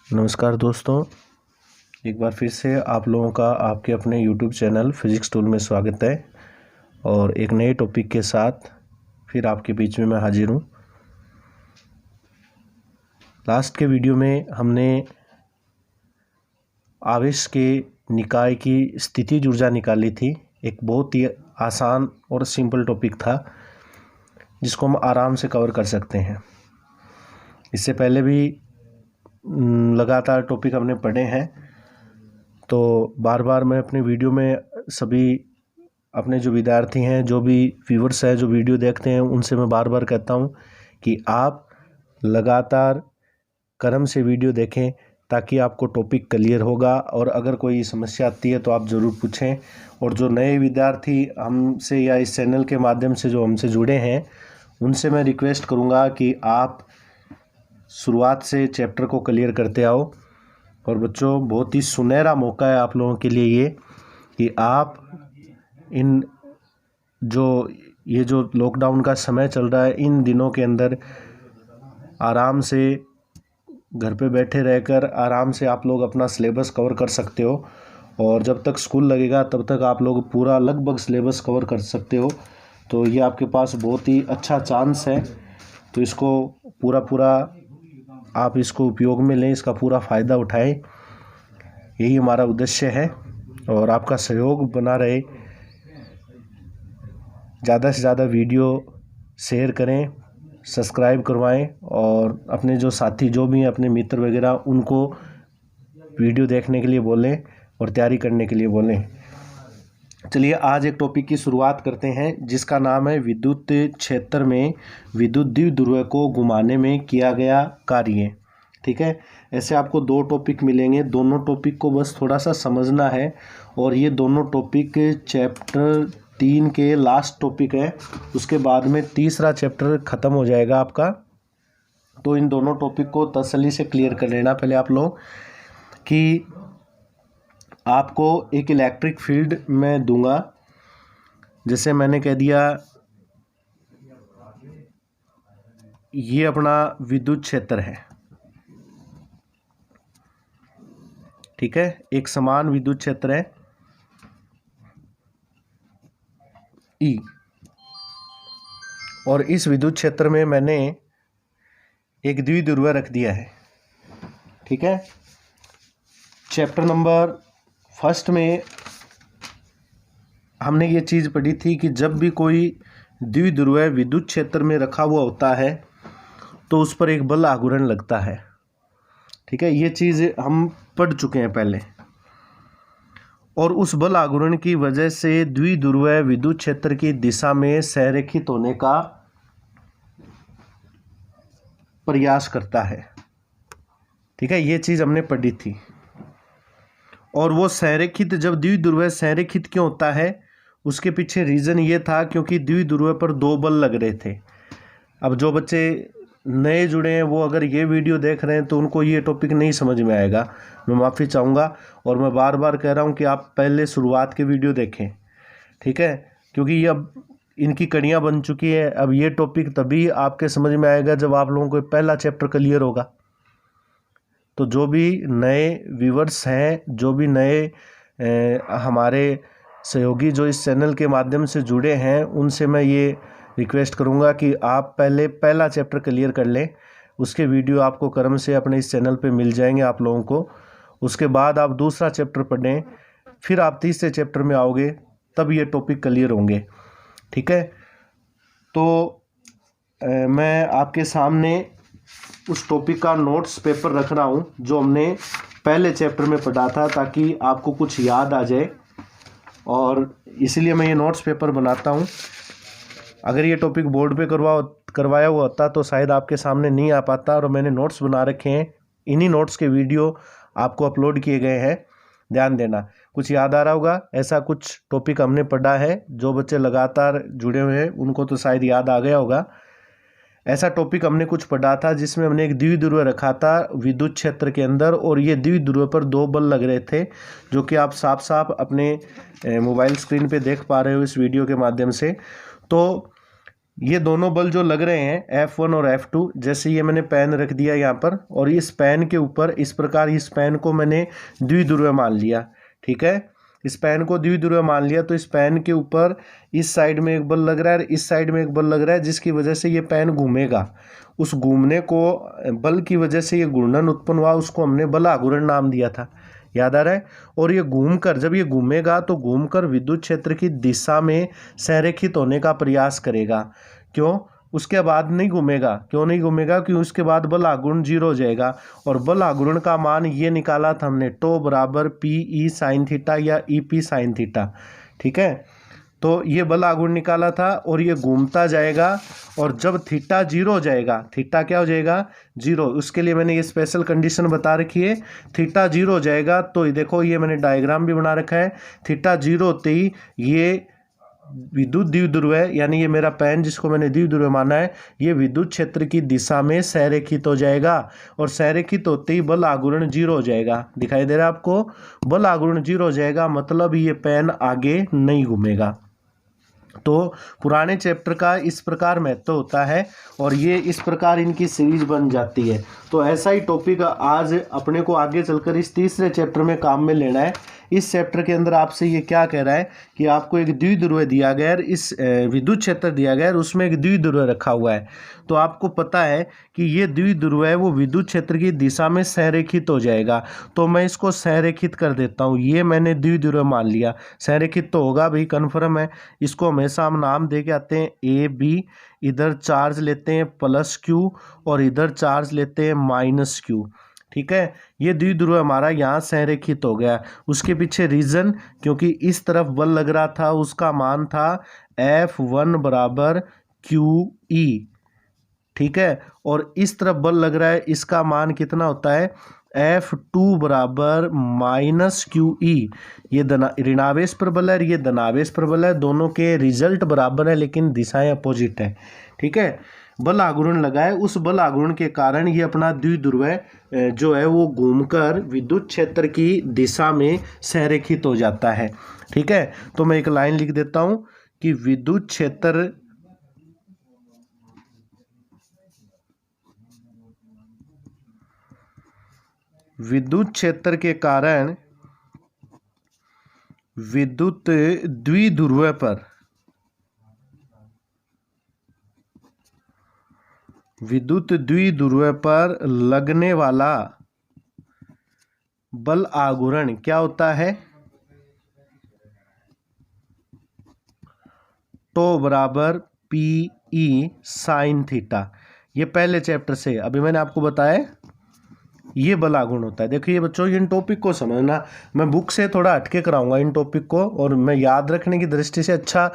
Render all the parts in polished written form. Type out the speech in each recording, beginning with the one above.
नमस्कार दोस्तों, एक बार फिर से आप लोगों का आपके अपने YouTube चैनल फिजिक्स टूल में स्वागत है। और एक नए टॉपिक के साथ फिर आपके बीच में मैं हाजिर हूँ। लास्ट के वीडियो में हमने आवेश के निकाय की स्थितिज ऊर्जा निकाली थी। एक बहुत ही आसान और सिंपल टॉपिक था जिसको हम आराम से कवर कर सकते हैं। इससे पहले भी लगातार टॉपिक हमने पढ़े हैं, तो बार बार मैं अपने वीडियो में सभी अपने जो विद्यार्थी हैं, जो भी व्यूवर्स हैं, जो वीडियो देखते हैं, उनसे मैं बार बार कहता हूं कि आप लगातार क्रम से वीडियो देखें ताकि आपको टॉपिक क्लियर होगा। और अगर कोई समस्या आती है तो आप ज़रूर पूछें। और जो नए विद्यार्थी हमसे या इस चैनल के माध्यम से जो हमसे जुड़े हैं, उनसे मैं रिक्वेस्ट करूँगा कि आप शुरुआत से चैप्टर को क्लियर करते आओ। और बच्चों, बहुत ही सुनहरा मौका है आप लोगों के लिए ये कि आप इन जो लॉकडाउन का समय चल रहा है, इन दिनों के अंदर आराम से घर पे बैठे रहकर आराम से आप लोग अपना सिलेबस कवर कर सकते हो। और जब तक स्कूल लगेगा तब तक आप लोग पूरा लगभग सिलेबस कवर कर सकते हो। तो ये आपके पास बहुत ही अच्छा चांस है। तो इसको पूरा आप इसको उपयोग में लें, इसका पूरा फ़ायदा उठाएं। यही हमारा उद्देश्य है और आपका सहयोग बना रहे। ज़्यादा से ज़्यादा वीडियो शेयर करें, सब्सक्राइब करवाएं और अपने जो साथी जो भी हैं, अपने मित्र वगैरह, उनको वीडियो देखने के लिए बोलें और तैयारी करने के लिए बोलें। चलिए आज एक टॉपिक की शुरुआत करते हैं जिसका नाम है विद्युत क्षेत्र में विद्युत द्विध्रुव को घुमाने में किया गया कार्य। ठीक है, ऐसे आपको दो टॉपिक मिलेंगे। दोनों टॉपिक को बस थोड़ा सा समझना है और ये दोनों टॉपिक चैप्टर 3 के लास्ट टॉपिक है। उसके बाद में तीसरा चैप्टर ख़त्म हो जाएगा आपका। तो इन दोनों टॉपिक को तसल्ली से क्लियर कर लेना पहले आप लोग कि आपको एक इलेक्ट्रिक फील्ड मैं दूंगा। जैसे मैंने कह दिया, ये अपना विद्युत क्षेत्र है। ठीक है, एक समान विद्युत क्षेत्र है ई। और इस विद्युत क्षेत्र में मैंने एक द्विध्रुव रख दिया है। ठीक है, चैप्टर नंबर 1 में हमने ये चीज़ पढ़ी थी कि जब भी कोई द्विध्रुव विद्युत क्षेत्र में रखा हुआ होता है तो उस पर एक बल आघूर्ण लगता है। ठीक है, ये चीज़ हम पढ़ चुके हैं पहले। और उस बल आघूर्ण की वजह से द्विध्रुव विद्युत क्षेत्र की दिशा में संरेखित होने का प्रयास करता है। ठीक है, ये चीज़ हमने पढ़ी थी। और वो संरेखित, जब द्विध्रुव संरेखित क्यों होता है, उसके पीछे रीज़न ये था क्योंकि द्विध्रुव पर दो बल लग रहे थे। अब जो बच्चे नए जुड़े हैं वो अगर ये वीडियो देख रहे हैं तो उनको ये टॉपिक नहीं समझ में आएगा, मैं माफ़ी चाहूँगा। और मैं बार बार कह रहा हूँ कि आप पहले शुरुआत के वीडियो देखें। ठीक है, क्योंकि ये अब इनकी कड़ियाँ बन चुकी है। अब ये टॉपिक तभी आपके समझ में आएगा जब आप लोगों को पहला चैप्टर क्लियर होगा। तो जो भी नए व्यूवर्स हैं, जो भी नए हमारे सहयोगी जो इस चैनल के माध्यम से जुड़े हैं, उनसे मैं ये रिक्वेस्ट करूंगा कि आप पहले पहला चैप्टर क्लियर कर लें। उसके वीडियो आपको क्रम से अपने इस चैनल पे मिल जाएंगे आप लोगों को। उसके बाद आप दूसरा चैप्टर पढ़ें, फिर आप तीसरे चैप्टर में आओगे, तब ये टॉपिक क्लियर होंगे। ठीक है, तो मैं आपके सामने उस टॉपिक का नोट्स पेपर रख रहा हूँ जो हमने पहले चैप्टर में पढ़ा था, ताकि आपको कुछ याद आ जाए। और इसलिए मैं ये नोट्स पेपर बनाता हूँ। अगर ये टॉपिक बोर्ड पे करवाया हुआ होता तो शायद आपके सामने नहीं आ पाता। और मैंने नोट्स बना रखे हैं, इन्हीं नोट्स के वीडियो आपको अपलोड किए गए हैं। ध्यान देना, कुछ याद आ रहा होगा। ऐसा कुछ टॉपिक हमने पढ़ा है, जो बच्चे लगातार जुड़े हुए हैं उनको तो शायद याद आ गया होगा। ऐसा टॉपिक हमने कुछ पढ़ा था जिसमें हमने एक द्विध्रुव रखा था विद्युत क्षेत्र के अंदर, और ये द्विध्रुव पर दो बल लग रहे थे, जो कि आप साफ साफ अपने मोबाइल स्क्रीन पे देख पा रहे हो इस वीडियो के माध्यम से। तो ये दोनों बल जो लग रहे हैं F1 और F2, जैसे ये मैंने पेन रख दिया यहाँ पर और इस पेन के ऊपर इस प्रकार इस पेन को मैंने द्विध्रुव मान लिया। ठीक है, इस पेन को द्विध्रुव मान लिया तो इस पेन के ऊपर इस साइड में एक बल लग रहा है और इस साइड में एक बल लग रहा है, जिसकी वजह से ये पेन घूमेगा। उस घूमने को बल की वजह से ये घूर्णन उत्पन्न हुआ, उसको हमने बल आघूर्ण नाम दिया था, याद आ रहा है। और ये घूमकर, जब ये घूमेगा तो घूमकर विद्युत क्षेत्र की दिशा में संरेखित होने का प्रयास करेगा। क्यों? उसके बाद नहीं घूमेगा। क्यों नहीं घूमेगा? क्योंकि उसके बाद बल आघूर्ण 0 हो जाएगा। और बल आघूर्ण का मान ये निकाला था हमने, टो बराबर पी ई साइन थीटा या ई पी साइन थीटा। ठीक है, तो ये बल आघूर्ण निकाला था और ये घूमता जाएगा और जब थीटा 0 हो जाएगा, थीटा क्या हो जाएगा? 0। उसके लिए मैंने ये स्पेशल कंडीशन बता रखी है। थीटा 0 हो जाएगा तो देखो ये मैंने डायग्राम भी बना रखा है। थीटा 0 होते ही ये विद्युत द्विध्रुव है, यानी ये मेरा पेन जिसको मैंने द्विध्रुव माना है, ये विद्युत क्षेत्र की दिशा में संरेखित हो जाएगा और संरेखित होते ही बल आघूर्ण 0 हो जाएगा। दिखाई दे रहा है आपको? बल आघूर्ण 0 हो जाएगा, मतलब ये पेन आगे नहीं घूमेगा। तो पुराने चैप्टर का इस प्रकार महत्व होता है और ये इस प्रकार इनकी सीरीज बन जाती है। तो ऐसा ही टॉपिक आज अपने को आगे चलकर इस तीसरे चैप्टर में काम में लेना है। इस चैप्टर के अंदर आपसे ये क्या कह रहा है कि आपको एक द्विध्रुव दिया गया है, इस विद्युत क्षेत्र दिया गया है, उसमें एक द्विध्रुव रखा हुआ है। तो आपको पता है कि ये द्विध्रुव है वो विद्युत क्षेत्र की दिशा में संरेखित हो जाएगा। तो मैं इसको संरेखित कर देता हूँ। ये मैंने द्विध्रुव मान लिया, संरेखित तो होगा भाई, कन्फर्म है। इसको हमेशा हम नाम दे के आते हैं ए बी। इधर चार्ज लेते हैं प्लस क्यू और इधर चार्ज लेते हैं माइनस क्यू। ठीक है, ये द्विध्रुव हमारा यहाँ संरेखित हो गया। उसके पीछे रीजन, क्योंकि इस तरफ बल लग रहा था, उसका मान था F1 बराबर QE। ठीक है, और इस तरफ बल लग रहा है, इसका मान कितना होता है? F2 बराबर माइनस QE। ये ऋणावेश प्रबल है, ये धनावेश प्रबल है, दोनों के रिजल्ट बराबर है लेकिन दिशाएं अपोजिट है। ठीक है, बल आघूर्ण लगा है, उस बल आघूर्ण के कारण ये अपना द्विध्रुव जो है वो घूमकर विद्युत क्षेत्र की दिशा में संरेखित हो जाता है। ठीक है, तो मैं एक लाइन लिख देता हूं कि विद्युत क्षेत्र के कारण विद्युत द्विध्रुव पर लगने वाला बल आघूर्ण क्या होता है? टो बराबर पी ई साइन थीटा। ये पहले चैप्टर से अभी मैंने आपको बताया ये बल आघूर्ण होता है। देखिए बच्चों, इन टॉपिक को समझना, मैं बुक से थोड़ा हटके कराऊंगा इन टॉपिक को और मैं याद रखने की दृष्टि से अच्छा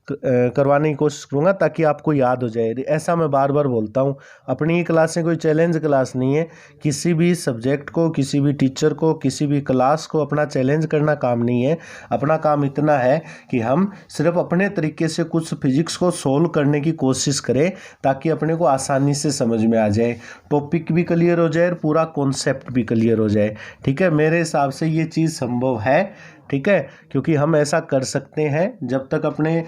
करवाने की कोशिश करूंगा ताकि आपको याद हो जाए। ऐसा मैं बार बार बोलता हूं, अपनी क्लासें कोई चैलेंज क्लास नहीं है। किसी भी सब्जेक्ट को, किसी भी टीचर को, किसी भी क्लास को अपना चैलेंज करना काम नहीं है। अपना काम इतना है कि हम सिर्फ अपने तरीके से कुछ फिजिक्स को सोल्व करने की कोशिश करें ताकि अपने को आसानी से समझ में आ जाए, टॉपिक भी क्लियर हो जाए और पूरा कॉन्सेप्ट भी क्लियर हो जाए। ठीक है, मेरे हिसाब से ये चीज़ संभव है। ठीक है, क्योंकि हम ऐसा कर सकते हैं, जब तक अपने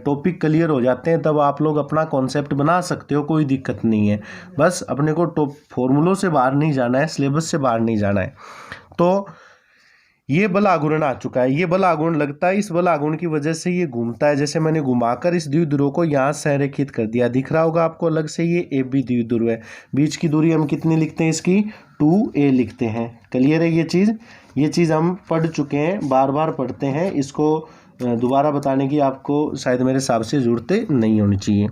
टॉपिक क्लियर हो जाते हैं तब आप लोग अपना कॉन्सेप्ट बना सकते हो, कोई दिक्कत नहीं है। बस अपने को फॉर्मूलों से बाहर नहीं जाना है, सिलेबस से बाहर नहीं जाना है। तो ये बल आघूर्ण आ चुका है, ये बल आघूर्ण लगता है, इस बल आघूर्ण की वजह से ये घूमता है। जैसे मैंने घुमाकर इस द्विध्रुव को यहाँ संरेखित कर दिया, दिख रहा होगा आपको अलग से, ये ए बी द्विध्रुव है। बीच की दूरी हम कितनी लिखते हैं इसकी? 2a लिखते हैं। क्लियर है ये चीज़? ये चीज़ हम पढ़ चुके हैं, बार बार पढ़ते हैं, इसको दोबारा बताने की आपको शायद मेरे हिसाब से ज़रूरत नहीं होनी चाहिए।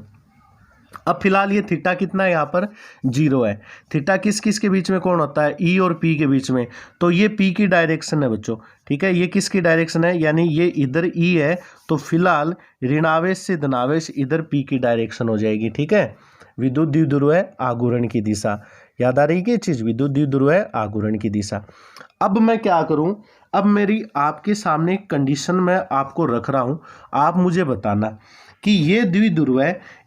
अब फिलहाल ये थीटा कितना है? यहाँ पर 0 है। थीटा किस किस के बीच में कोण होता है? ई और पी के बीच में। तो ये पी की डायरेक्शन है बच्चों। ठीक है, ये किसकी डायरेक्शन है? यानी ये इधर ई है, तो फिलहाल ऋणावेश से धनावेश इधर पी की डायरेक्शन हो जाएगी। ठीक है, विद्युत द्विध्रुव है आघूर्ण की दिशा। याद आ रही है चीज़? विद्युत द्विध्रुव है आघूर्ण की दिशा। अब मैं क्या करूं? अब मेरी आपके सामने एक कंडीशन मैं आपको रख रहा हूं, आप मुझे बताना कि ये द्विध्रुव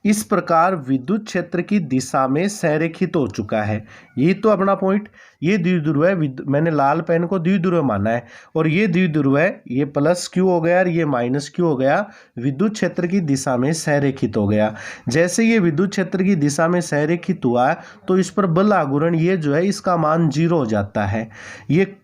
इस प्रकार विद्युत क्षेत्र की दिशा में संरेखित हो चुका है। यही तो अपना पॉइंट। ये द्विध्रुव मैंने लाल पेन को द्विध्रुव माना है, और ये द्विध्रुव ये प्लस क्यू हो गया और ये माइनस क्यू हो गया, विद्युत क्षेत्र की दिशा में संरेखित हो गया। जैसे ये विद्युत क्षेत्र की दिशा में संरेखित हुआ तो इस पर बल आघूर्ण ये जो है इसका मान 0 हो जाता है। ये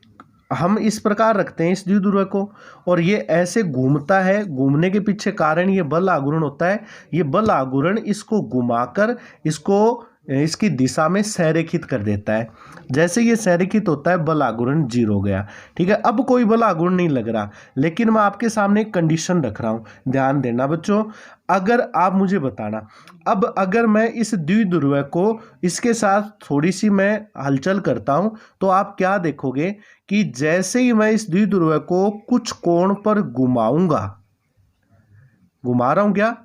हम इस प्रकार रखते हैं इस द्विध्रुव को, और ये ऐसे घूमता है। घूमने के पीछे कारण ये बल आघूर्ण होता है। ये बल आघूर्ण इसको घुमाकर इसको इसकी दिशा में संरेखित कर देता है। जैसे ये संरेखित होता है बल आघूर्ण 0 हो गया। ठीक है, अब कोई बल आघूर्ण नहीं लग रहा, लेकिन मैं आपके सामने एक कंडीशन रख रहा हूँ, ध्यान देना बच्चों। अगर आप मुझे बताना, अब अगर मैं इस द्विध्रुव को इसके साथ थोड़ी सी मैं हलचल करता हूं तो आप क्या देखोगे कि जैसे ही मैं इस द्विध्रुव को कुछ कोण पर घुमाऊंगा, घुमा रहा हूं क्या,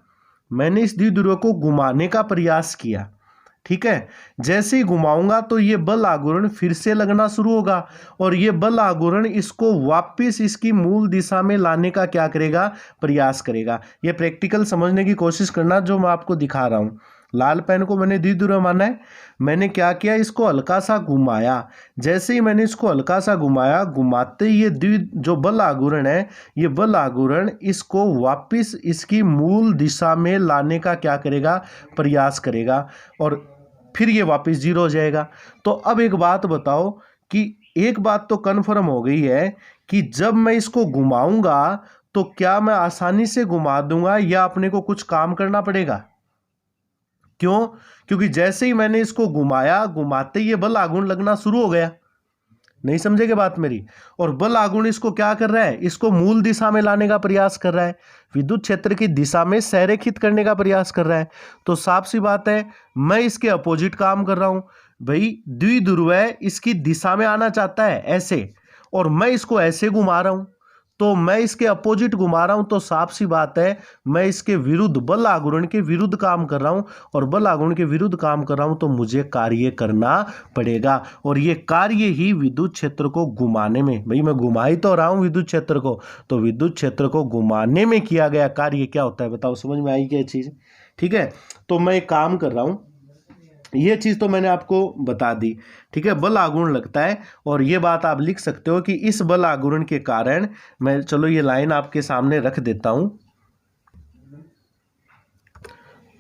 मैंने इस द्विध्रुव को घुमाने का प्रयास किया। ठीक है, जैसे ही घुमाऊंगा तो ये बल आघूर्ण फिर से लगना शुरू होगा, और ये बल आघूर्ण इसको वापस इसकी मूल दिशा में लाने का क्या करेगा, प्रयास करेगा। ये प्रैक्टिकल समझने की कोशिश करना जो मैं आपको दिखा रहा हूं। लाल पेन को मैंने द्विध्रुव माना है, मैंने क्या किया, इसको हल्का सा घुमाया। जैसे ही मैंने इसको हल्का सा घुमाया, घुमाते ही ये जो बल आघूर्ण है, ये बल आघूर्ण इसको वापस इसकी मूल दिशा में लाने का क्या करेगा, प्रयास करेगा, और फिर ये वापस 0 हो जाएगा। तो अब एक बात बताओ कि एक बात तो कन्फर्म हो गई है कि जब मैं इसको घुमाऊंगा तो क्या मैं आसानी से घुमा दूंगा या अपने को कुछ काम करना पड़ेगा? क्यों? क्योंकि जैसे ही मैंने इसको घुमाया, घुमाते ही ये बल आघूर्ण लगना शुरू हो गया। नहीं समझेगे बात मेरी? और बल आघूर्ण इसको क्या कर रहा है, इसको मूल दिशा में लाने का प्रयास कर रहा है, विद्युत क्षेत्र की दिशा में संरेखित करने का प्रयास कर रहा है। तो साफ सी बात है, मैं इसके अपोजिट काम कर रहा हूं। भाई द्विध्रुव इसकी दिशा में आना चाहता है ऐसे, और मैं इसको ऐसे घुमा रहा हूं, तो मैं इसके अपोजिट घुमा रहा हूं, तो साफ सी बात है मैं इसके विरुद्ध, बल आघूर्ण के विरुद्ध काम कर रहा हूं, और बल आघूर्ण के विरुद्ध काम कर रहा हूं तो मुझे कार्य करना पड़ेगा। और ये कार्य ही विद्युत क्षेत्र को घुमाने में, भाई मैं घुमा ही तो रहा हूं विद्युत क्षेत्र को, तो विद्युत क्षेत्र को घुमाने में किया गया कार्य क्या होता है बताओ, समझ में आई क्या चीज? ठीक है, तो मैं एक काम कर रहा हूं, ये चीज तो मैंने आपको बता दी। ठीक है, बल आघूर्ण लगता है, और ये बात आप लिख सकते हो कि इस बल आघूर्ण के कारण, मैं चलो ये लाइन आपके सामने रख देता हूं।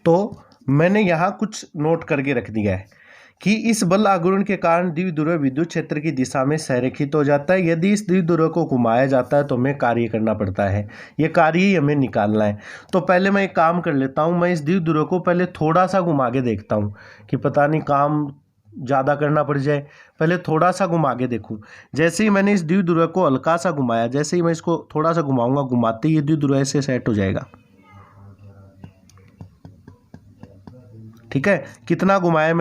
तो मैंने यहां कुछ नोट करके रख दिया है कि इस बल आघूर्ण के कारण द्विध्रुव विद्युत क्षेत्र की दिशा में संरेखित हो जाता है। यदि इस द्विध्रुव को घुमाया जाता है तो हमें कार्य करना पड़ता है, ये कार्य ही हमें निकालना है। तो पहले मैं एक काम कर लेता हूं, मैं इस द्विध्रुव को पहले थोड़ा सा घुमा के देखता हूं कि पता नहीं काम ज़्यादा करना पड़ जाए, पहले थोड़ा सा घुमा के देखूँ। जैसे ही मैंने इस द्विध्रुव को हल्का सा घुमाया, जैसे ही मैं इसको थोड़ा सा घुमाऊंगा, घुमाते ही ये द्विध्रुव ऐसे सेट हो जाएगा। ठीक है, कितना घुमाया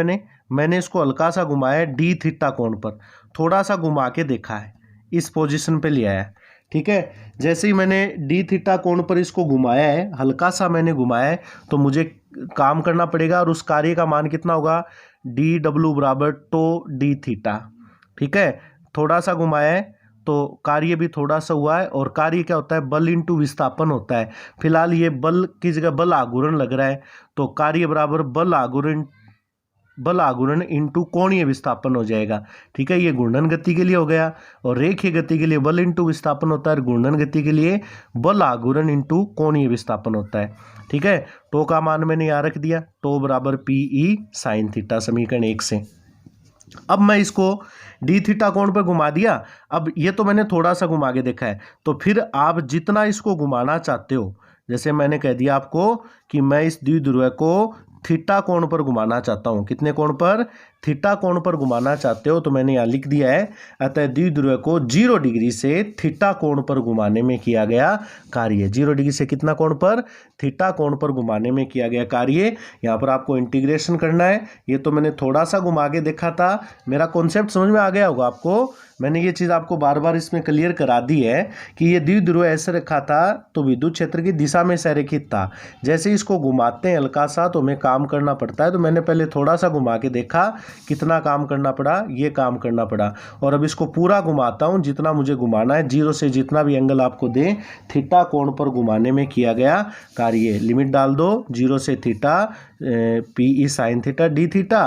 मैंने इसको हल्का सा घुमाया डी थीटा कोण पर, थोड़ा सा घुमा के देखा है, इस पोजीशन पे ले आया। ठीक है, जैसे ही मैंने डी थीटा कोण पर इसको घुमाया है, हल्का सा मैंने घुमाया है, तो मुझे काम करना पड़ेगा, और उस कार्य का मान कितना होगा, डी डब्ल्यू बराबर टो डी थीटा। ठीक है, थोड़ा सा घुमाया है तो कार्य भी थोड़ा सा हुआ है, और कार्य क्या होता है, बल इंटू विस्थापन होता है। फिलहाल ये बल की जगह बल आघूर्ण लग रहा है, तो कार्य बराबर बल आघूर्ण इंटू कोणीय विस्थापन हो जाएगा। ठीक है, ये घूर्णन गति के लिए हो गया, और रेखीय गति के लिए बल इंटू विस्थापन होता है, और घूर्णन गति के लिए बल आघूर्ण इंटू कोणीय विस्थापन होता है। ठीक है, टो का मान मैंने यहाँ रख दिया, टो बराबर पी ई साइन थीटा, समीकरण 1 से। अब मैं इसको डी थीटा कोण पर घुमा दिया। अब ये तो मैंने थोड़ा सा घुमा के देखा है, तो फिर आप जितना इसको घुमाना चाहते हो, जैसे मैंने कह दिया आपको कि मैं इस द्विध्रुव को थीटा कोण पर घुमाना चाहता हूं, कितने कोण पर, थीटा कोण पर घुमाना चाहते हो, तो मैंने यहाँ लिख दिया है, अतः द्विध्रुव को 0 डिग्री से थीटा कोण पर घुमाने में किया गया कार्य। 0 डिग्री से कितना कोण पर, थीटा कोण पर घुमाने में किया गया कार्य। यहाँ पर आपको इंटीग्रेशन करना है, ये तो मैंने थोड़ा सा घुमा के देखा था, मेरा कॉन्सेप्ट समझ में आ गया होगा आपको। मैंने ये चीज़ आपको बार बार इसमें क्लियर करा दी है कि ये द्विध्रुव ऐसे रखा था तो विद्युत क्षेत्र की दिशा में संरेखित था। जैसे इसको घुमाते हैं हल्का सा तो हमें काम करना पड़ता है, तो मैंने पहले थोड़ा सा घुमा के देखा, कितना काम करना पड़ा, ये काम करना पड़ा। और अब इसको पूरा घुमाता हूँ, जितना मुझे घुमाना है, 0 से जितना भी एंगल आपको दे, थीटा कोण पर घुमाने में किया गया कार्य। लिमिट डाल दो, 0 से theta P E sine theta D theta,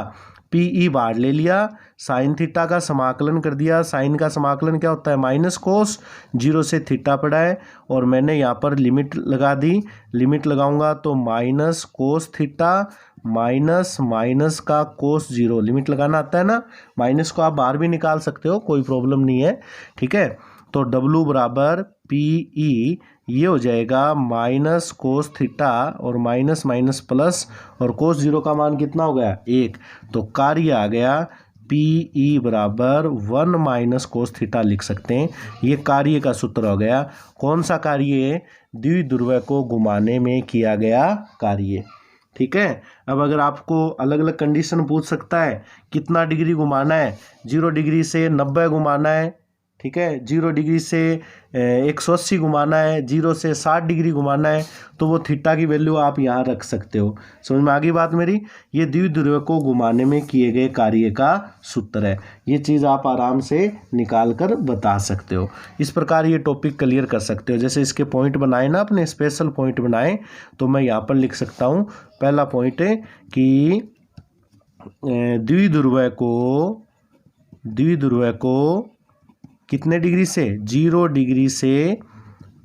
P E बाहर ले लिया, साइन थीटा का समाकलन कर दिया। साइन का समाकलन क्या होता है, माइनस कोस, 0 से थीटा पड़ा है और मैंने यहाँ पर लिमिट लगा दी। लिमिट लगाऊंगा तो minus cos theta minus minus का कोस 0, लिमिट लगाना आता है ना। माइनस को आप बाहर भी निकाल सकते हो, कोई प्रॉब्लम नहीं है, ठीक है। तो W बराबर पी ई, ये हो जाएगा माइनस कोस थीटा और माइनस माइनस प्लस, और कोस 0 का मान कितना हो गया, 1। तो कार्य आ गया पी ई बराबर 1 माइनस कोस थीटा लिख सकते हैं। ये कार्य का सूत्र हो गया। कौन सा कार्य, द्विध्रुव को घुमाने में किया गया कार्य, ठीक है। अब अगर आपको अलग अलग कंडीशन पूछ सकता है, कितना डिग्री घुमाना है, 0 डिग्री से 90 घुमाना है, ठीक है, 0 डिग्री से 180 घुमाना है, 0 से 60 डिग्री घुमाना है, तो वो थीटा की वैल्यू आप यहाँ रख सकते हो। समझ में आ गई बात मेरी। ये द्विध्रुव को घुमाने में किए गए कार्य का सूत्र है। ये चीज़ आप आराम से निकाल कर बता सकते हो। इस प्रकार ये टॉपिक क्लियर कर सकते हो। जैसे इसके पॉइंट बनाए ना, अपने स्पेशल पॉइंट बनाए, तो मैं यहाँ पर लिख सकता हूँ। पहला पॉइंट है कि द्विध्रुव को कितने डिग्री से, 0 डिग्री से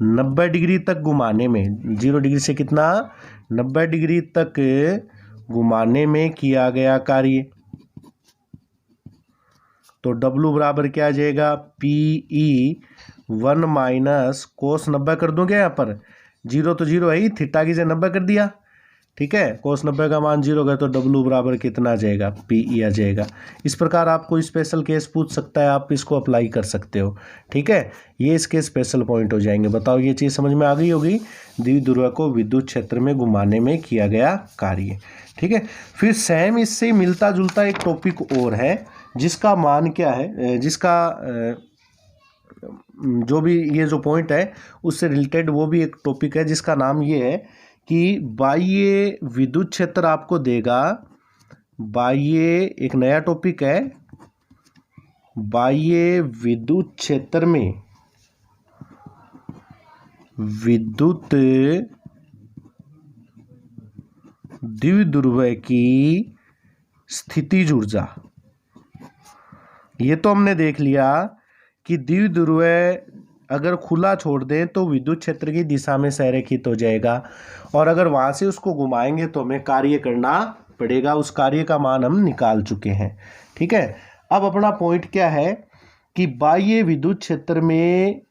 90 डिग्री तक घुमाने में, 0 डिग्री से कितना, 90 डिग्री तक घुमाने में किया गया कार्य। तो W बराबर क्या आ जाएगा, पी ई 1 माइनस कोस 90 कर दूंगे, यहाँ पर 0 तो 0 है ही, थीटा की जगह 90 कर दिया, ठीक है। कोस 90 का मान 0 गया तो W बराबर कितना आ जाएगा, पी ई आ जाएगा। इस प्रकार आपको स्पेशल केस पूछ सकता है, आप इसको अप्लाई कर सकते हो, ठीक है। ये इसके स्पेशल पॉइंट हो जाएंगे। बताओ ये चीज़ समझ में आ गई होगी। द्विध्रुव को विद्युत क्षेत्र में घुमाने में किया गया कार्य, ठीक है। फिर सेम इससे मिलता जुलता एक टॉपिक और है, जिसका मान क्या है, जिसका जो भी ये जो पॉइंट है उससे रिलेटेड वो भी एक टॉपिक है, जिसका नाम ये है कि बाह्य विद्युत क्षेत्र आपको देगा। बाह्य एक नया टॉपिक है, बाह्य विद्युत क्षेत्र में विद्युत द्विध्रुव की स्थितिज ऊर्जा। ये तो हमने देख लिया कि द्विध्रुव अगर खुला छोड़ दें तो विद्युत क्षेत्र की दिशा में संरेखित हो जाएगा, और अगर वहां से उसको घुमाएंगे तो हमें कार्य करना पड़ेगा। उस कार्य का मान हम निकाल चुके हैं, ठीक है। अब अपना पॉइंट क्या है कि बाह्य विद्युत क्षेत्र में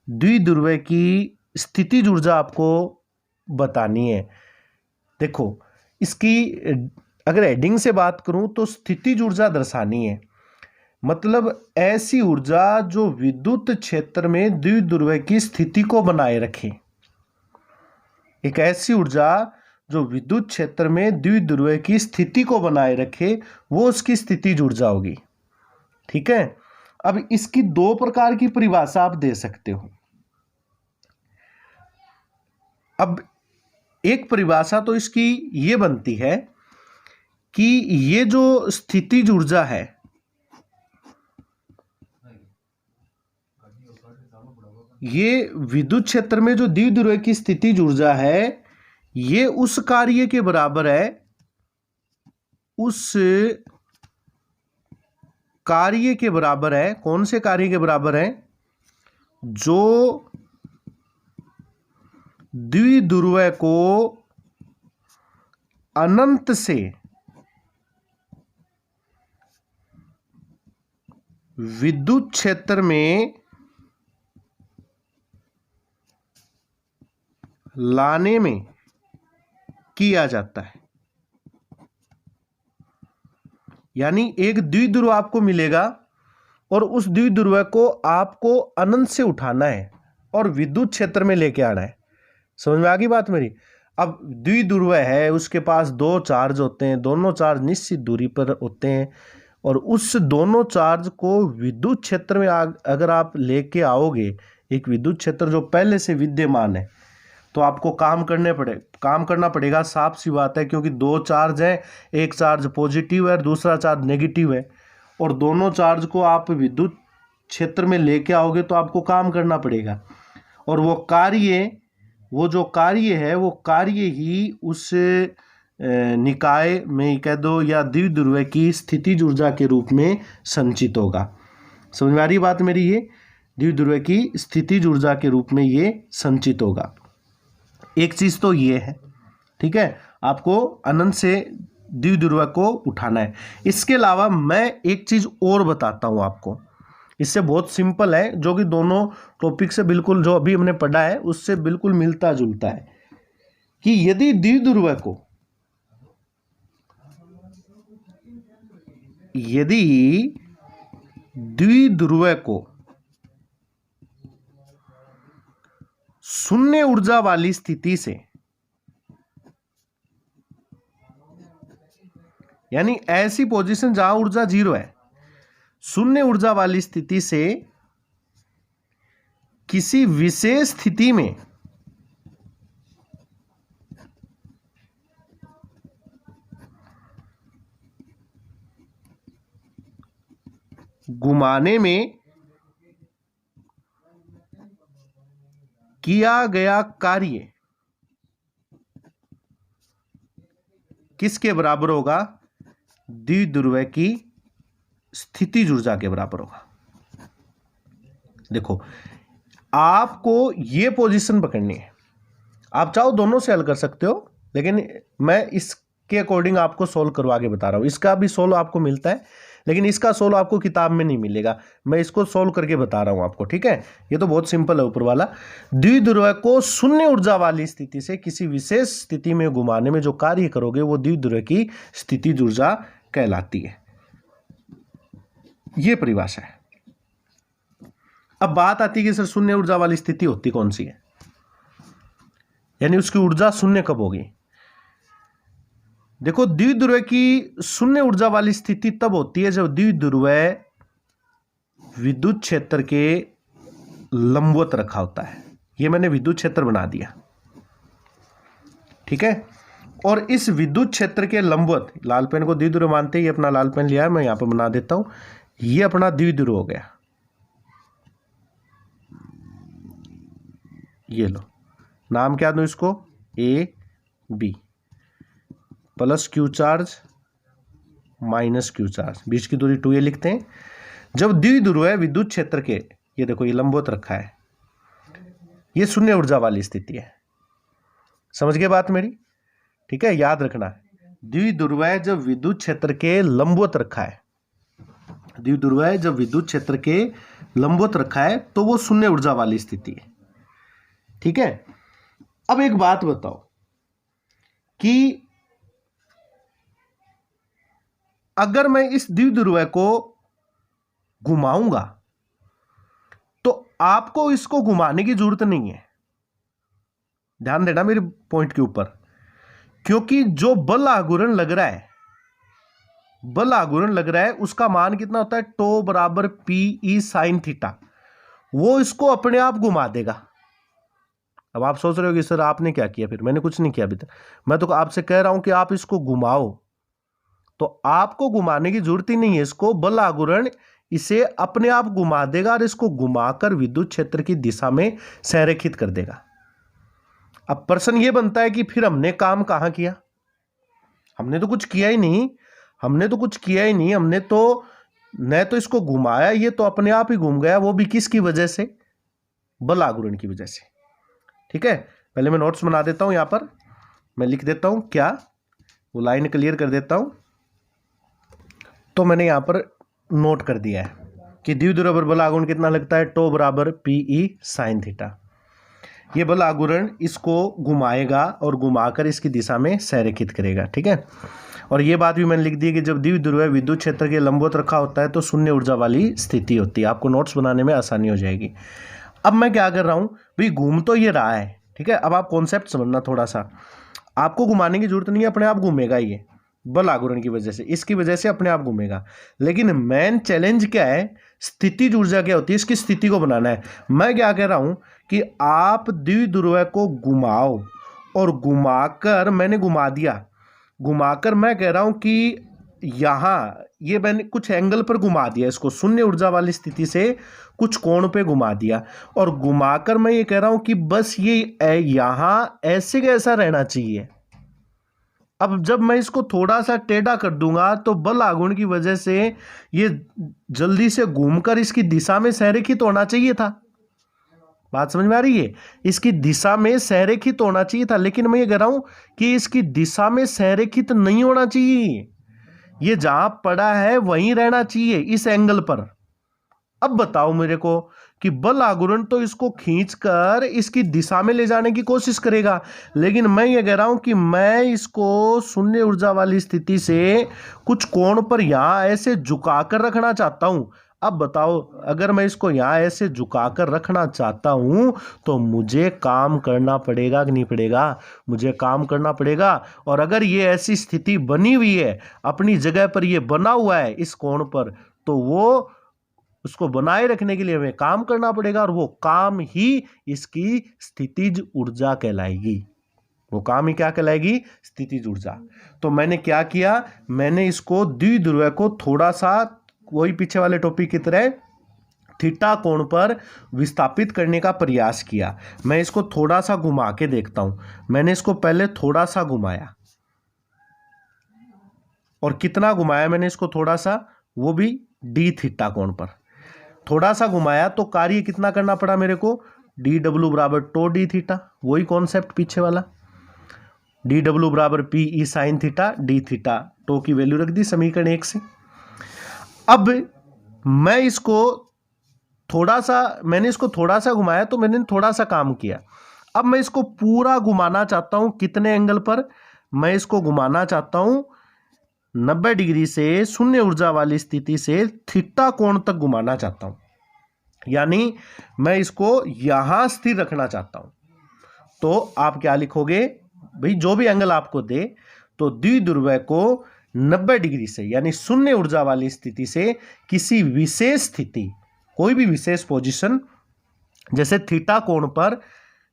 द्विध्रुव की स्थितिज ऊर्जा आपको बतानी है। देखो, इसकी अगर हेडिंग से बात करूं तो स्थितिज ऊर्जा दर्शानी है, मतलब ऐसी ऊर्जा जो विद्युत क्षेत्र में द्विध्रुव की स्थिति को बनाए रखे। एक ऐसी ऊर्जा जो विद्युत क्षेत्र में द्विध्रुव की स्थिति को बनाए रखे, वो उसकी स्थितिज ऊर्जा होगी, ठीक है। अब इसकी 2 प्रकार की परिभाषा आप दे सकते हो। अब एक परिभाषा तो इसकी ये बनती है कि ये जो स्थितिज ऊर्जा है, ये विद्युत क्षेत्र में जो द्विध्रुव की स्थितिज ऊर्जा है, ये उस कार्य के बराबर है, उस कार्य के बराबर है। कौन से कार्य के बराबर है, जो द्विध्रुव को अनंत से विद्युत क्षेत्र में लाने में किया जाता है। यानी एक द्विध्रुव आपको मिलेगा और उस द्विध्रुव को आपको अनंत से उठाना है और विद्युत क्षेत्र में लेके आना है। समझ में आ गई बात मेरी। अब द्विध्रुव है, उसके पास 2 चार्ज होते हैं, दोनों चार्ज निश्चित दूरी पर होते हैं, और उस दोनों चार्ज को विद्युत क्षेत्र में अगर आप लेके आओगे, एक विद्युत क्षेत्र जो पहले से विद्यमान है, तो आपको काम करना पड़ेगा, साफ सी बात है, क्योंकि दो चार्ज है, एक चार्ज पॉजिटिव है और दूसरा चार्ज नेगेटिव है, और दोनों चार्ज को आप विद्युत क्षेत्र में लेके आओगे तो आपको काम करना पड़ेगा। और वो जो कार्य है वो कार्य ही उस निकाय में कह दो या द्विध्रुव की स्थितिज ऊर्जा के रूप में संचित होगा। समझ में आ रही बात मेरी? ये द्विध्रुव की स्थितिज ऊर्जा के रूप में ये संचित होगा। एक चीज तो ये है, ठीक है, आपको अनंत से द्विध्रुव को उठाना है। इसके अलावा मैं एक चीज और बताता हूं आपको, इससे बहुत सिंपल है, जो कि दोनों टॉपिक से बिल्कुल, जो अभी हमने पढ़ा है उससे बिल्कुल मिलता जुलता है, कि यदि द्विध्रुव को शून्य ऊर्जा वाली स्थिति से, यानी ऐसी पोजीशन जहां ऊर्जा 0 है, शून्य ऊर्जा वाली स्थिति से किसी विशेष स्थिति में घुमाने में किया गया कार्य किसके बराबर होगा? द्विध्रुव की स्थितिज ऊर्जा के बराबर होगा। देखो, आपको ये पोजीशन पकड़नी है, आप चाहो दोनों से हल कर सकते हो, लेकिन मैं इसके अकॉर्डिंग आपको सोल्व करवा के बता रहा हूं। इसका भी सोल्व आपको मिलता है, लेकिन इसका सोल्व आपको किताब में नहीं मिलेगा, मैं इसको सोल्व करके बता रहा हूं आपको, ठीक है। ये तो बहुत सिंपल है ऊपर वाला। द्विध्रुव को शून्य ऊर्जा वाली स्थिति से किसी विशेष स्थिति में घुमाने में जो कार्य करोगे वो द्विध्रुव की स्थितिज ऊर्जा कहलाती है। ये परिभाषा है। अब बात आती है कि सर शून्य ऊर्जा वाली स्थिति होती कौन सी है, यानी उसकी ऊर्जा शून्य कब होगी? देखो, द्विध्रुव की शून्य ऊर्जा वाली स्थिति तब होती है जब द्विध्रुव विद्युत क्षेत्र के लंबवत रखा होता है। ये मैंने विद्युत क्षेत्र बना दिया, ठीक है। और इस विद्युत क्षेत्र के लंबवत, लाल पेन को द्विध्रुव मानते ही अपना लाल पेन लिया है, मैं यहां पर बना देता हूं, ये अपना द्विध्रुव हो गया। ये लो, नाम क्या दूं इसको? A B, plus q charge minus q charge, बीच की दूरी 2a लिखते हैं। जब द्विध्रुव है विद्युत क्षेत्र के, ये देखो ये लंबवत रखा है, ये शून्य ऊर्जा वाली स्थिति है। समझ गए बात मेरी? ठीक है, याद रखना, द्विध्रुव जब विद्युत क्षेत्र के लंबवत रखा है, द्विध्रुव जब विद्युत क्षेत्र के लंबवत रखा है तो वो शून्य ऊर्जा वाली स्थिति है, ठीक है। अब एक बात बताओ कि अगर मैं इस द्विध्रुव को घुमाऊंगा तो आपको इसको घुमाने की जरूरत नहीं है। ध्यान देना मेरे पॉइंट के ऊपर, क्योंकि जो बल आघूर्ण लग रहा है, उसका मान कितना होता है? टो बराबर पी साइन थीटा। वो इसको अपने आप घुमा देगा। अब आप सोच रहे हो कि सर आपने क्या किया? फिर मैंने कुछ नहीं किया अभी तक, मैं तो आपसे कह रहा हूं कि आप इसको घुमाओ, तो आपको घुमाने की जरूरत ही नहीं है। इसको बल आघूर्ण इसे अपने आप घुमा देगा और इसको घुमाकर विद्युत क्षेत्र की दिशा में संरेखित कर देगा। अब प्रश्न ये बनता है कि फिर हमने काम कहां किया? हमने तो कुछ किया ही नहीं, हमने तो न तो इसको घुमाया, ये तो अपने आप ही घूम गया। वो भी किसकी वजह से? बल आघूर्ण की वजह से, ठीक है। पहले मैं नोट्स बना देता हूं, यहां पर मैं लिख देता हूं क्या, वो लाइन क्लियर कर देता हूं। तो मैंने यहां पर नोट कर दिया है कि द्विध्रुव पर बल आघूर्ण कितना लगता है? टो बराबर पीई साइन थीटा। ये बल आघूर्ण इसको घुमाएगा और घुमाकर इसकी दिशा में संरेखित करेगा, ठीक है। और ये बात भी मैंने लिख दी कि जब द्विध्रुव विद्युत क्षेत्र के लंबवत रखा होता है तो शून्य ऊर्जा वाली स्थिति होती है। आपको नोट्स बनाने में आसानी हो जाएगी। अब मैं क्या कर रहा हूं भाई, घूम तो ये रहा है, ठीक है। अब आप कॉन्सेप्ट समझना थोड़ा सा, आपको घुमाने की जरूरत नहीं है, अपने आप घूमेगा ये बल आघूर्ण की वजह से, इसकी वजह से अपने आप घूमेगा। लेकिन मेन चैलेंज क्या है? स्थितिज ऊर्जा क्या होती है, इसकी स्थिति को बनाना है। मैं क्या कह रहा हूं कि आप द्विध्रुव को घुमाओ और घुमाकर, मैंने घुमा दिया, घुमाकर मैं कह रहा हूं कि यहाँ ये मैंने कुछ एंगल पर घुमा दिया, इसको शून्य ऊर्जा वाली स्थिति से कुछ कोण पे घुमा दिया, और घुमाकर मैं ये कह रहा हूं कि बस ये यहाँ ऐसे कैसा रहना चाहिए। अब जब मैं इसको थोड़ा सा टेढ़ा कर दूंगा तो बल आघूर्ण की वजह से ये जल्दी से घूमकर इसकी दिशा में संरेखित होना चाहिए था। बात समझ में आ रही है? इसकी दिशा में संरेखित होना चाहिए था, लेकिन मैं ये कह रहा हूं कि इसकी दिशा में संरेखित नहीं होना चाहिए, ये जहां पड़ा है वहीं रहना चाहिए इस एंगल पर। अब बताओ मेरे को कि बल आघूर्ण तो इसको खींचकर इसकी दिशा में ले जाने की कोशिश करेगा, लेकिन मैं ये कह रहा हूं कि मैं इसको शून्य ऊर्जा वाली स्थिति से कुछ कोण पर यहां ऐसे झुकाकर रखना चाहता हूं। अब बताओ, अगर मैं इसको यहां ऐसे झुकाकर रखना चाहता हूं तो मुझे काम करना पड़ेगा कि नहीं पड़ेगा? मुझे काम करना पड़ेगा। और अगर ये ऐसी स्थिति बनी हुई है, अपनी जगह पर ये बना हुआ है इस कोण पर, तो वो उसको बनाए रखने के लिए हमें काम करना पड़ेगा, और वो काम ही इसकी स्थितिज ऊर्जा कहलाएगी। वो काम ही क्या कहलाएगी? स्थितिज ऊर्जा। तो मैंने क्या किया, मैंने इसको द्विध्रुव को थोड़ा सा वही पीछे वाले टॉपिक की तरह थीटा कोण पर विस्थापित करने का प्रयास किया। मैं इसको थोड़ा सा घुमा के देखता हूं। मैंने इसको पहले थोड़ा सा घुमाया, और कितना घुमाया मैंने इसको थोड़ा सा, वो भी डी थीटा कोण पर थोड़ा सा घुमाया, तो कार्य कितना करना पड़ा मेरे को? डी डब्ल्यू बराबर टो डी थीटा, वही कॉन्सेप्ट पीछे वाला, डी डब्ल्यू बराबर P E sine theta D theta, tau की वैल्यू रख दी समीकरण 1 से। अब मैं इसको थोड़ा सा, मैंने इसको थोड़ा सा घुमाया तो मैंने थोड़ा सा काम किया। अब मैं इसको पूरा घुमाना चाहता हूं, कितने एंगल पर? मैं इसको घुमाना चाहता हूं 90 डिग्री से शून्य ऊर्जा वाली स्थिति से थीटा कोण तक घुमाना चाहता हूं, यानी मैं इसको यहां स्थिर रखना चाहता हूं। तो आप क्या लिखोगे भाई, जो भी एंगल आपको दे, तो द्विध्रुव को 90 डिग्री से यानी शून्य ऊर्जा वाली स्थिति से किसी विशेष स्थिति, कोई भी विशेष पोजीशन, जैसे थीटा कोण पर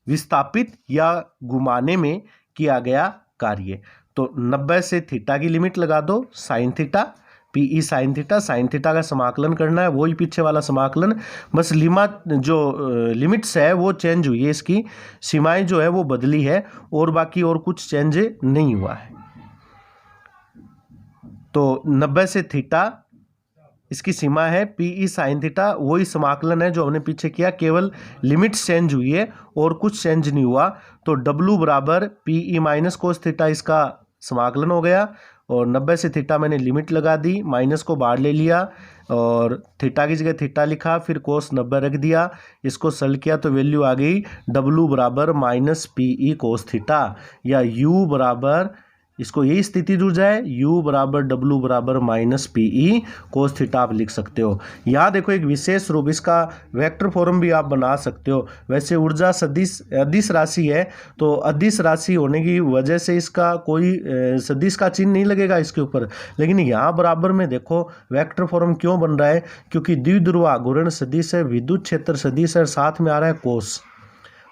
विस्थापित या घुमाने में किया गया कार्य। तो 90 से थीटा की लिमिट लगा दो, sine theta, PE sine theta, sine theta का समाकलन करना है, वही पीछे वाला समाकलन, बस लिमिट्स है वो चेंज हुई है, इसकी सीमाएं जो है वो बदली है, और बाकी और कुछ चेंज नहीं हुआ है। तो 90 से थीटा इसकी सीमा है, पीई साइन थीटा वही समाकलन है जो हमने पीछे किया, केवल लिमिट्स चेंज हुई है और कुछ चेंज नहीं हुआ। तो डब्ल्यू बराबर पीई माइनस कोस थीटा इसका समाकलन हो गया, और 90 से थीटा मैंने लिमिट लगा दी, माइनस को बाहर ले लिया और थीटा की जगह थीटा लिखा, फिर कोस 90 रख दिया, इसको सॉल्व किया तो वैल्यू आ गई डब्ल्यू बराबर माइनस पीई कोस थीटा, या यू बराबर, इसको यही स्थिति ऊर्जा है, U बराबर डब्ल्यू बराबर माइनस पीई कोस थीटा आप लिख सकते हो। यहाँ देखो एक विशेष रूप, इसका वेक्टर फॉर्म भी आप बना सकते हो। वैसे ऊर्जा सदिश अदिश राशि है, तो अदिश राशि होने की वजह से इसका कोई सदिश का चिन्ह नहीं लगेगा इसके ऊपर, लेकिन यहाँ बराबर में देखो वेक्टर फॉर्म क्यों बन रहा है, क्योंकि द्विध्रुव आघूर्ण सदिश है, विद्युत क्षेत्र सदिश है, साथ में आ रहा है कोस,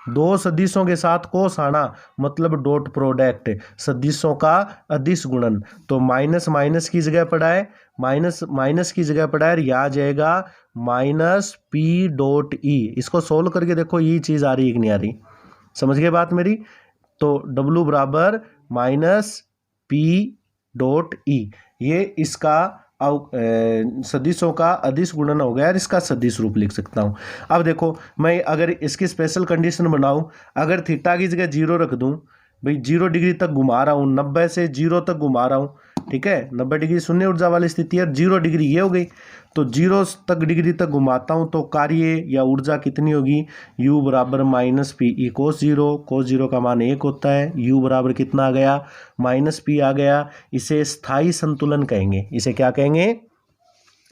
दो सदिशों के साथ कोस आना मतलब डॉट प्रोडक्ट, सदिशों का अदिश गुणन। तो माइनस माइनस की जगह पड़ा है, माइनस माइनस की जगह पड़ा है, यह आ जाएगा माइनस पी डॉट ई। इसको सोल्व करके देखो ये चीज़ आ रही है कि नहीं आ रही, समझ गए बात मेरी? तो डब्ल्यू बराबर माइनस पी डॉट ई, ये इसका सदिशों का अदिश गुणन हो गया, इसका सदिश रूप लिख सकता हूं। अब देखो मैं अगर इसकी स्पेशल कंडीशन बनाऊं, अगर थीटा की जगह 0 रख दूं, भाई 0 डिग्री तक घुमा रहा हूं, 90 से 0 तक घुमा रहा हूं, ठीक है, 90 डिग्री शून्य ऊर्जा वाली स्थिति है, 0 डिग्री ये हो गई, तो 0 तक डिग्री तक घुमाता हूं तो कार्य या ऊर्जा कितनी होगी? u बराबर माइनस पी ई कोस 0 का मान 1 होता है, u बराबर कितना आ गया? माइनस पी आ गया। इसे स्थायी संतुलन कहेंगे, इसे क्या कहेंगे?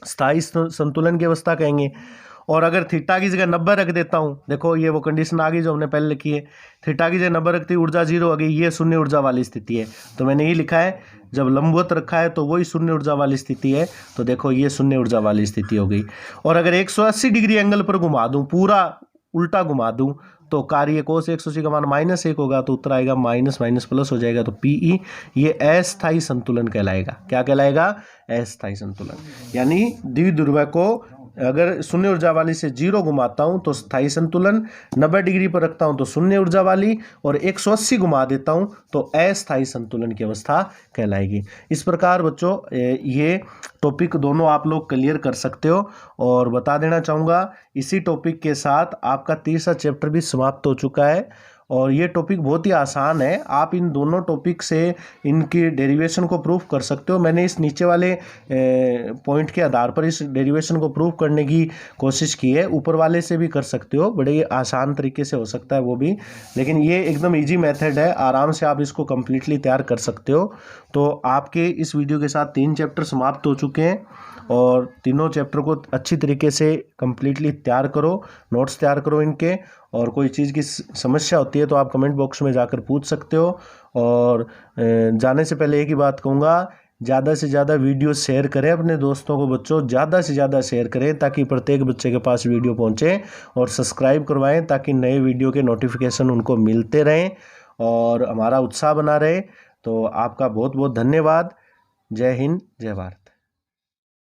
स्थायी संतुलन की अवस्था कहेंगे। और अगर थीटा की जगह 90 रख देता हूँ, देखो ये वो कंडीशन आ गई जो हमने पहले लिखी है, थीटा की जगह 90 रखती ऊर्जा 0 हो गई, ये शून्य ऊर्जा वाली स्थिति है। तो मैंने ये लिखा है जब लंबवत रखा है तो वही शून्य ऊर्जा वाली स्थिति है, तो देखो ये शून्य ऊर्जा वाली स्थिति हो गई। और अगर 180 डिग्री एंगल पर घुमा दूं, पूरा उल्टा घुमा दूं, तो कार्य कोस 180 का मान -1 होगा, तो उत्तर आएगा माइनस माइनस प्लस हो जाएगा, तो पीई ये अस्थायी संतुलन कहलाएगा। क्या कहलाएगा? अस्थायी संतुलन। यानी द्विध्रुव को अगर शून्य ऊर्जा वाली से 0 घुमाता हूं तो स्थायी संतुलन, 90 डिग्री पर रखता हूं तो शून्य ऊर्जा वाली, और 180 घुमा देता हूं तो अस्थायी संतुलन की अवस्था कहलाएगी। इस प्रकार बच्चों ये टॉपिक दोनों आप लोग क्लियर कर सकते हो। और बता देना चाहूँगा इसी टॉपिक के साथ आपका तीसरा चैप्टर भी समाप्त हो चुका है, और ये टॉपिक बहुत ही आसान है। आप इन दोनों टॉपिक से इनकी डेरिवेशन को प्रूफ कर सकते हो। मैंने इस नीचे वाले पॉइंट के आधार पर इस डेरिवेशन को प्रूफ करने की कोशिश की है। ऊपर वाले से भी कर सकते हो, बड़े आसान तरीके से हो सकता है वो भी, लेकिन ये एकदम इजी मेथड है, आराम से आप इसको कम्प्लीटली तैयार कर सकते हो। तो आपके इस वीडियो के साथ 3 चैप्टर समाप्त हो चुके हैं, और तीनों चैप्टर को अच्छी तरीके से कम्प्लीटली तैयार करो, नोट्स तैयार करो इनके। और कोई चीज़ की समस्या होती है तो आप कमेंट बॉक्स में जाकर पूछ सकते हो। और जाने से पहले एक ही बात कहूँगा, ज़्यादा से ज़्यादा वीडियो शेयर करें अपने दोस्तों को, बच्चों ज़्यादा से ज़्यादा शेयर करें ताकि प्रत्येक बच्चे के पास वीडियो पहुँचे, और सब्सक्राइब करवाएं ताकि नए वीडियो के नोटिफिकेशन उनको मिलते रहें और हमारा उत्साह बना रहे। तो आपका बहुत बहुत धन्यवाद। जय हिंद, जय भारत।